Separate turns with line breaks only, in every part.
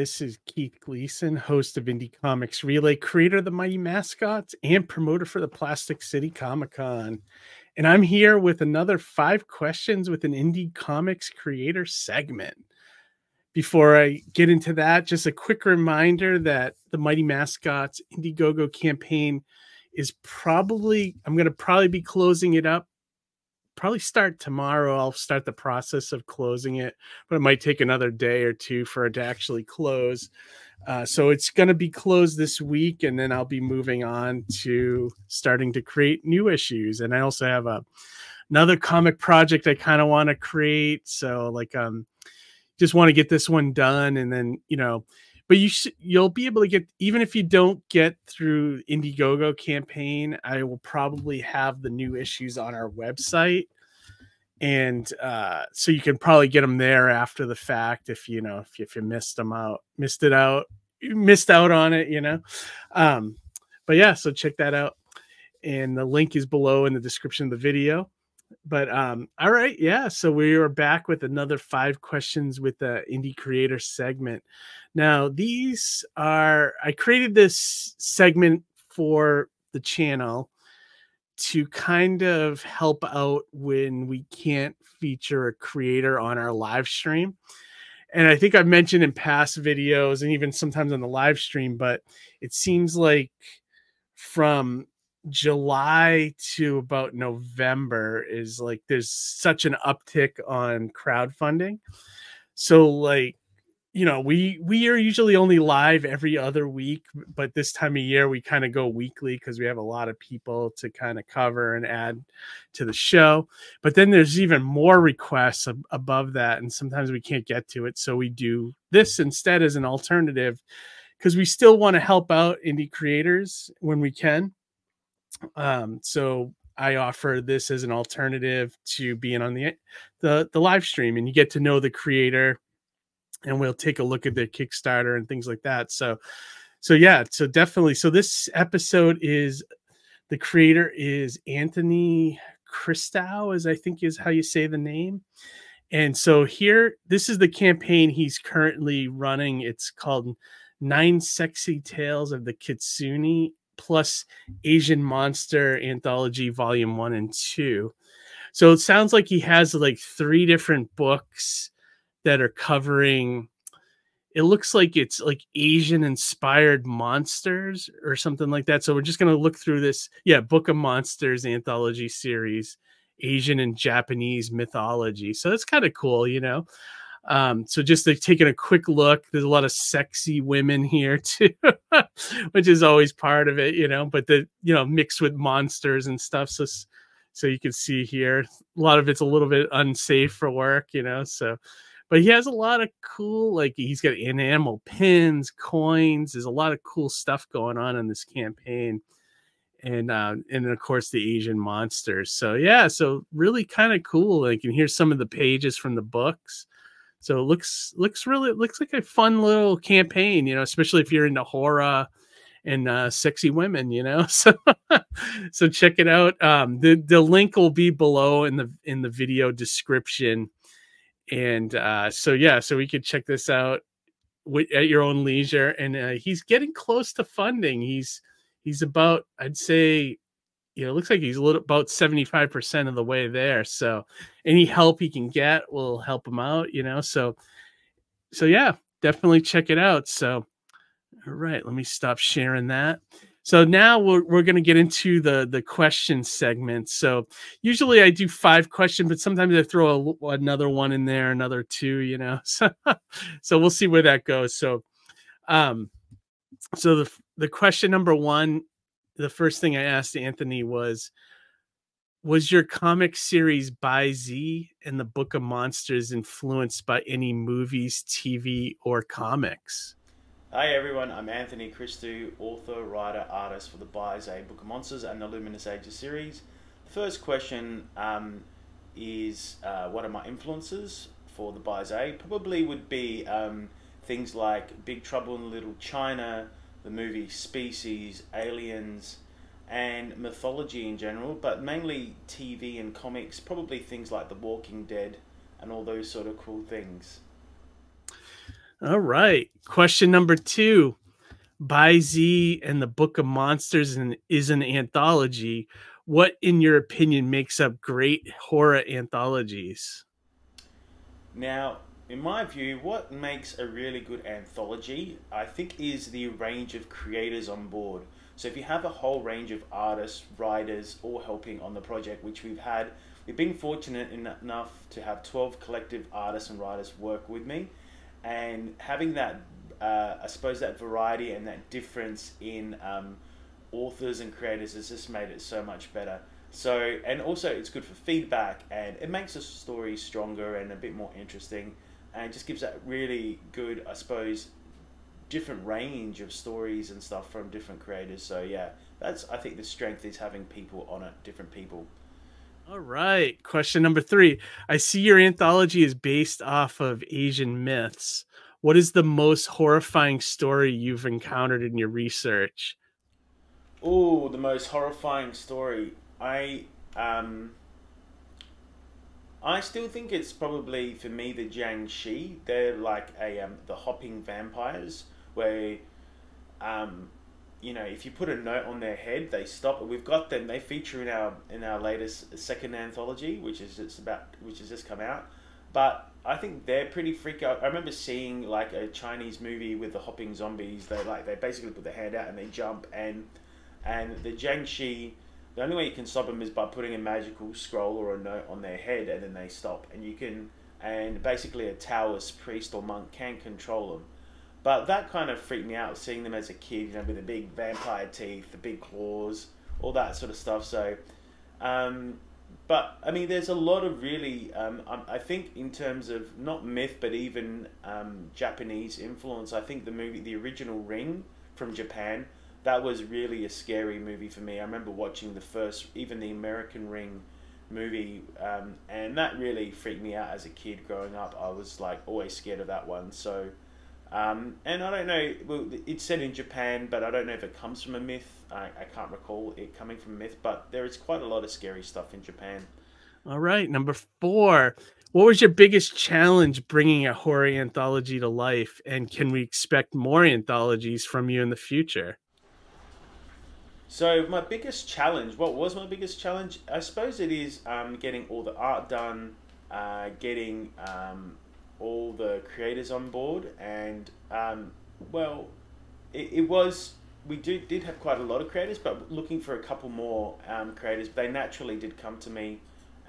This is Keith Gleason, host of Indie Comics Relay, creator of the Mighty Mascots, and promoter for the Plastic City Comic Con. And I'm here with another 5 questions with an Indie Comics creator segment. Before I get into that, just a quick reminder that the Mighty Mascots Indiegogo campaign is I'm going to probably be closing it up. Probably start tomorrow. I'll start the process of closing it, but it might take another day or two for it to actually close. So it's going to be closed this week, and then I'll be moving on to starting to create new issues. And I also have another comic project I kind of want to create. So just want to get this one done, and then, but you'll be able to get, even if you don't get through Indiegogo campaign, I will probably have the new issues on our website. And so you can probably get them there after the fact if you missed out on it, but yeah, so check that out. And the link is below in the description of the video. But all right, yeah, so we are back with another 5 questions with the indie creator segment. Now, I created this segment for the channel to kind of help out when we can't feature a creator on our live stream. And I think I've mentioned in past videos and even sometimes on the live stream, but it seems like from July to about November is like there's such an uptick on crowdfunding. So we are usually only live every other week, but this time of year we kind of go weekly because we have a lot of people to kind of cover and add to the show. But then there's even more requests above that, and sometimes we can't get to it, so we do this instead as an alternative because we still want to help out indie creators when we can. So I offer this as an alternative to being on the live stream, and you get to know the creator, and we'll take a look at their Kickstarter and things like that. So yeah, so definitely. So this episode the creator is Anthony Christou, I think is how you say the name. And so this is the campaign he's currently running. It's called 9 Sexy Tales of the Kitsune plus Asian Monster Anthology Volume 1 and 2. So it sounds like he has like 3 different books that are covering, it looks like it's like Asian inspired monsters or something like that. So we're just going to look through this. Yeah. Book of Monsters Anthology series, Asian and Japanese mythology. So that's kind of cool, So just taking a quick look, there's a lot of sexy women here too, which is always part of it, but mixed with monsters and stuff. So you can see here, a lot of it's a little bit unsafe for work, but he has a lot of cool, he's got enamel pins, coins. There's a lot of cool stuff going on in this campaign. And then of course the Asian monsters. So yeah, so really kind of cool. And here's some of the pages from the books. So it looks like a fun little campaign, especially if you're into horror and sexy women, so check it out. The link will be below in the video description. And so we could check this out at your own leisure. And he's getting close to funding. He's about, I'd say, it looks like he's about 75% of the way there. So any help he can get will help him out, so yeah, definitely check it out. So, all right, let me stop sharing that. So now we're going to get into the question segment. So usually I do 5 questions, but sometimes I throw another one in there, another 2, so we'll see where that goes. So, so the question number 1, the first thing I asked Anthony was your comic series by Z and the Book of Monsters influenced by any movies, TV, or comics?
Hi everyone, I'm Anthony Christou, author, writer, artist for the By Z Book of Monsters and the Luminous Ages series. The first question is what are my influences for the By Z? Probably would be things like Big Trouble in Little China, the movie Species, Aliens, and mythology in general, but mainly TV and comics, probably things like The Walking Dead and all those sort of cool things.
All right. Question number 2. By Z and the Book of Monsters is an anthology. What, in your opinion, makes up great horror anthologies?
Now, in my view, what makes a really good anthology, I think, is the range of creators on board. So if you have a whole range of artists, writers, all helping on the project, which we've been fortunate enough to have 12 collective artists and writers work with me, and having that, I suppose, that variety and that difference in authors and creators has just made it so much better. So, and also it's good for feedback, and it makes the story stronger and a bit more interesting, and it just gives that really good, I suppose, different range of stories and stuff from different creators. So yeah, that's, I think the strength is having people on it, different people.
All right. Question number 3. I see your anthology is based off of Asian myths. What is the most horrifying story you've encountered in your research?
Oh, the most horrifying story. Um I still think it's probably for me the Jiangxi. They're like the hopping vampires where um if you put a note on their head, they stop. We've got them. They feature in our latest second anthology, which has just come out. But I think they're pretty freak out. I remember seeing like a Chinese movie with the hopping zombies. They basically put their hand out and they jump, and the Jiangxi. The only way you can stop them is by putting a magical scroll or a note on their head, and then they stop. And basically a Taoist priest or monk can control them. But that kind of freaked me out, seeing them as a kid, with the big vampire teeth, the big claws, all that sort of stuff. So, um, but I mean, there's a lot of really, I think, in terms of not myth, but even Japanese influence. I think the original Ring from Japan, that was really a scary movie for me. I remember watching even the American Ring movie, and that really freaked me out as a kid growing up. I was like always scared of that one. So. And I don't know, well, it's set in Japan, but I don't know if it comes from a myth. I can't recall it coming from a myth, but there is quite a lot of scary stuff in Japan.
All right. Number 4. What was your biggest challenge bringing a horror anthology to life? And can we expect more anthologies from you in the future?
So my biggest challenge, what was my biggest challenge? I suppose it is getting all the art done, getting all the creators on board, and well, it was did have quite a lot of creators, but looking for a couple more creators. They naturally did come to me,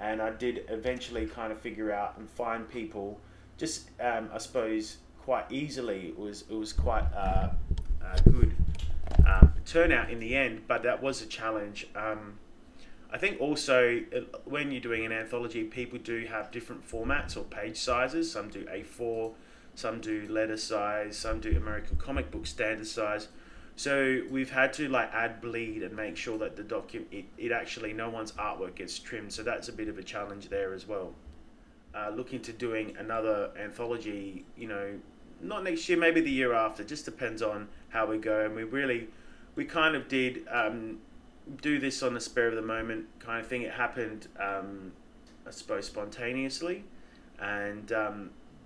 and I did eventually kind of figure out and find people. Just I suppose quite easily. It was quite good turnout in the end, but that was a challenge. I think also when you're doing an anthology, people do have different formats or page sizes. Some do A4, some do letter size, some do American comic book standard size. So we've had to like add bleed and make sure that the document, it actually, no one's artwork gets trimmed. So that's a bit of a challenge there as well. Looking to doing another anthology, not next year, maybe the year after. Just depends on how we go. And we kind of did do this on the spur of the moment kind of thing. It happened, I suppose, spontaneously, and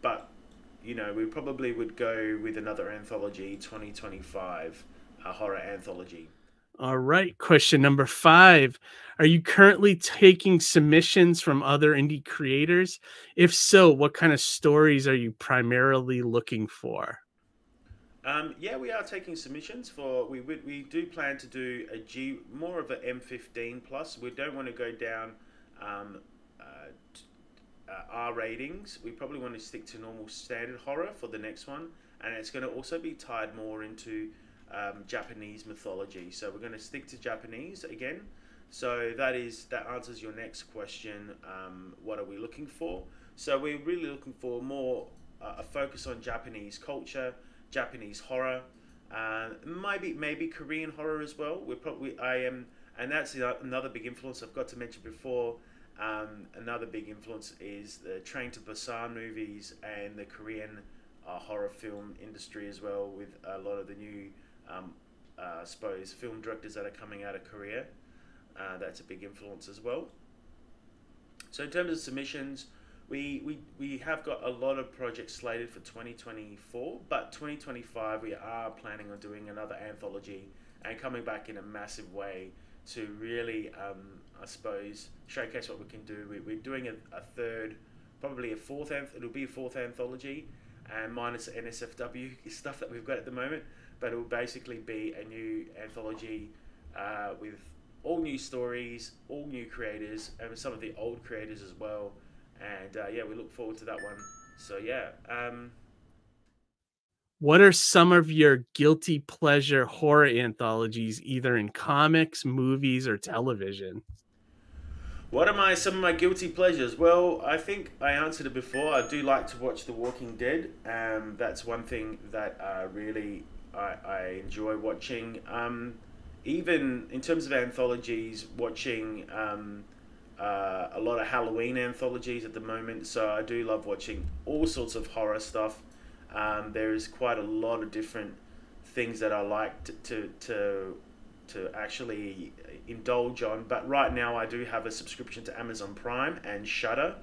but we probably would go with another anthology, 2025, a horror anthology.
All right. Question number 5. Are you currently taking submissions from other indie creators? If so, what kind of stories are you primarily looking for?
Yeah, we are taking submissions for. We do plan to do a more of a M15 plus. We don't want to go down um, R ratings. We probably want to stick to normal standard horror for the next one, and it's going to also be tied more into Japanese mythology. So we're going to stick to Japanese again. So that answers your next question. What are we looking for? So we're really looking for more a focus on Japanese culture, Japanese horror, maybe Korean horror as well. I am, and that's another big influence I've got to mention before. Another big influence is the Train to Busan movies and the Korean horror film industry as well, with a lot of the new, I suppose, film directors that are coming out of Korea. That's a big influence as well. So in terms of submissions, We have got a lot of projects slated for 2024, but 2025 we are planning on doing another anthology and coming back in a massive way to really, I suppose, showcase what we can do. We're doing a third, probably a fourth, it'll be a fourth anthology, and minus the NSFW stuff that we've got at the moment, but it will basically be a new anthology with all new stories, all new creators, and some of the old creators as well. And yeah, we look forward to that one. So yeah.
What are some of your guilty pleasure horror anthologies, either in comics, movies, or television?
What are some of my guilty pleasures? Well, I think I answered it before. I do like to watch The Walking Dead. That's one thing that really I enjoy watching. Even in terms of anthologies, watching a lot of Halloween anthologies at the moment. So I do love watching all sorts of horror stuff. There is quite a lot of different things that I like to actually indulge on. But right now I do have a subscription to Amazon Prime and Shudder.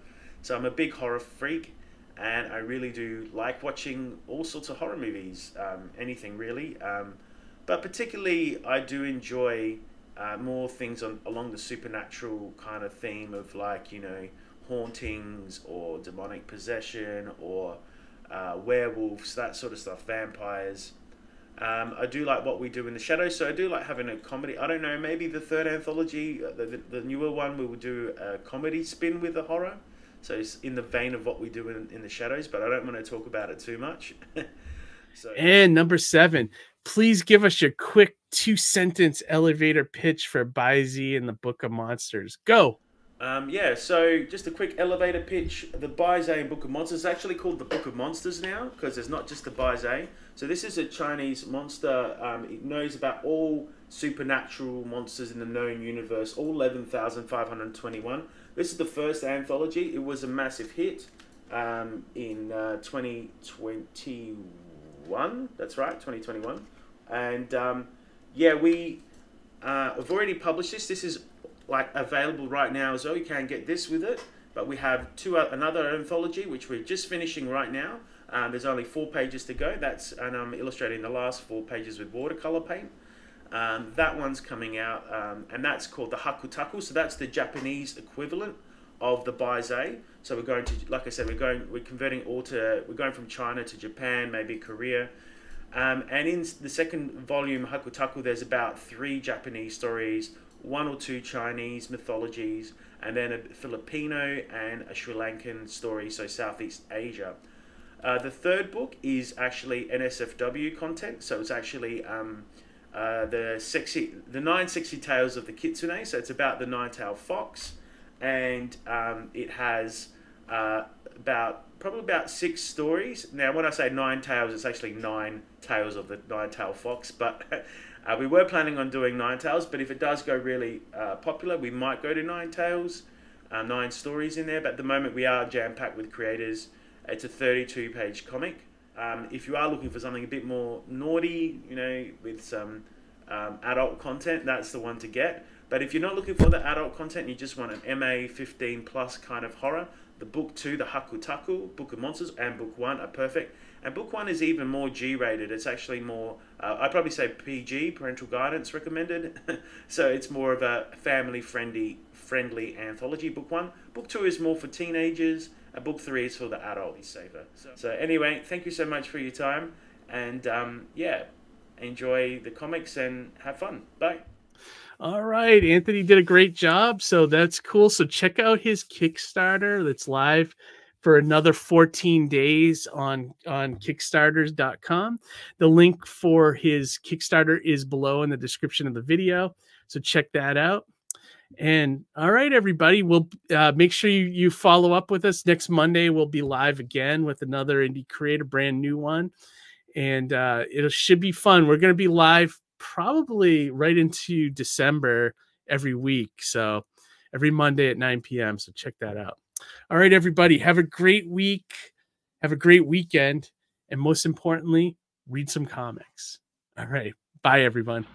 So I'm a big horror freak, and I really do like watching all sorts of horror movies, anything really. But particularly I do enjoy more things along the supernatural kind of theme of, like, you know, hauntings or demonic possession or werewolves, that sort of stuff, vampires. I do like What We Do in the Shadows, so I do like having a comedy. I don't know, maybe the third anthology, the newer one, we will do a comedy spin with the horror. So it's in the vein of What We Do in the Shadows, but I don't want to talk about it too much.
And number 7, please give us your quick 2-sentence elevator pitch for Baizi and the Book of Monsters. Go.
Yeah, so just a quick elevator pitch. The Baizi and Book of Monsters is actually called the Book of Monsters now, because there's not just the Baizi. So this is a Chinese monster. It knows about all supernatural monsters in the known universe, all 11,521. This is the first anthology. It was a massive hit in 2021. That's right, 2021. And yeah, we've already published this. This is like available right now as well. You can get this with it, but we have another anthology which we're just finishing right now. There's only 4 pages to go. That's, and I'm illustrating the last 4 pages with watercolor paint. That one's coming out, and that's called the Hakutaku. So that's the Japanese equivalent of the Baizi. So we're going to, like I said, we're converting we're going from China to Japan, maybe Korea. And in the second volume, Hakutaku, there's about 3 Japanese stories, 1 or 2 Chinese mythologies, and then a Filipino and a Sri Lankan story, so Southeast Asia. The third book is actually NSFW content, so it's actually the 9 sexy tales of the Kitsune, so it's about the 9-tailed fox, and it has probably about 6 stories. Now, when I say 9 tales, it's actually 9 tales of the 9-tailed fox, but we were planning on doing 9 tales, but if it does go really popular, we might go to 9 tales, 9 stories in there, but at the moment we are jam-packed with creators. It's a 32-page comic. If you are looking for something a bit more naughty, you know, with some adult content, that's the one to get. But if you're not looking for the adult content, you just want an MA 15 plus kind of horror, the book 2, the Hakutaku, Book of Monsters, and book 1 are perfect. And book 1 is even more G-rated. It's actually more, I'd probably say PG, parental guidance recommended. So it's more of a family-friendly anthology, book 1. Book 2 is more for teenagers, and book 3 is for the adult, is safer. So anyway, thank you so much for your time. And yeah, enjoy the comics and have fun. Bye.
All right, Anthony did a great job, so that's cool. So check out his Kickstarter that's live for another 14 days on kickstarters.com. The link for his Kickstarter is below in the description of the video, so check that out. And all right, everybody, we'll make sure you follow up with us. Next Monday, we'll be live again with another indie creator, brand new one, and it should be fun. We're going to be live probably right into December every week, so every Monday at 9 p.m. So check that out. All right, everybody, have a great week, have a great weekend, and most importantly, read some comics. All right, bye, everyone.